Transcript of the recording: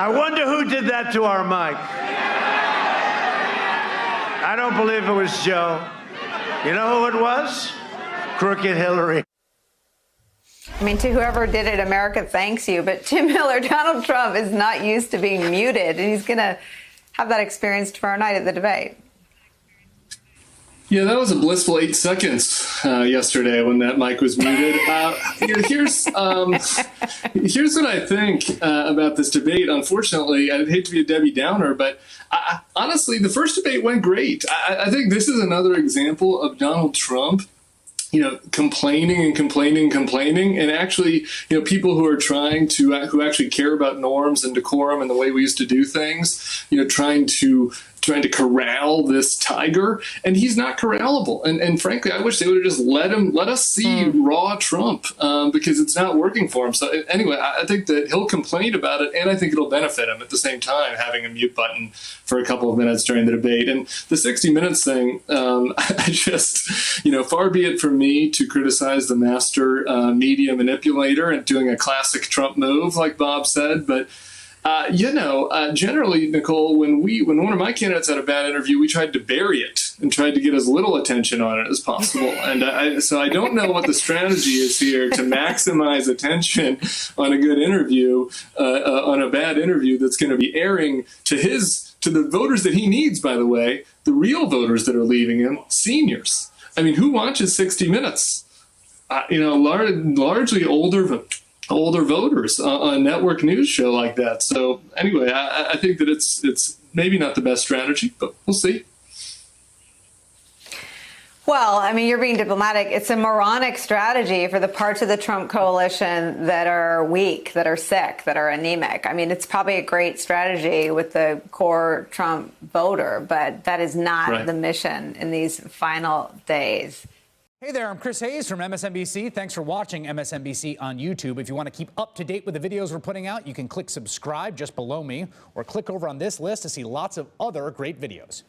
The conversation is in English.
I wonder who did that to our mic. I don't believe it was Joe. You know who it was? Crooked Hillary. I mean, to whoever did it, America thanks you. But Tim Miller, Donald Trump is not used to being muted, and he's going to have that experience tomorrow night at the debate. Yeah, that was a blissful 8 seconds yesterday when that mic was muted. Here's what I think about this debate. Unfortunately, I'd hate to be a Debbie Downer, but honestly, the first debate went great. I think this is another example of Donald Trump, complaining, and actually, people who are trying to, who actually care about norms and decorum and the way we used to do things, trying to corral this tiger, and he's not corrallable. And frankly, I wish they would have just let us see raw Trump, because it's not working for him. So anyway, I think that he'll complain about it, and I think it'll benefit him at the same time, having a mute button for a couple of minutes during the debate. And the 60 Minutes thing, I just, far be it from me to criticize the master media manipulator and doing a classic Trump move, like Bob said, but generally, Nicole, when one of my candidates had a bad interview, we tried to bury it and tried to get as little attention on it as possible. And so I don't know what the strategy is here to maximize attention on a good interview, on a bad interview that's going to be airing to the voters that he needs, by the way, the real voters that are leaving him, seniors. I mean, who watches 60 Minutes? Largely older voters on a network news show like that. So anyway, I think that it's maybe not the best strategy, but we'll see. Well, I mean, you're being diplomatic. It's a moronic strategy for the parts of the Trump coalition that are weak, that are sick, that are anemic. I mean, it's probably a great strategy with the core Trump voter, but that is not the mission in these final days. Hey there, I'm Chris Hayes from MSNBC. Thanks for watching MSNBC on YouTube. If you want to keep up to date with the videos we're putting out, you can click subscribe just below me or click over on this list to see lots of other great videos.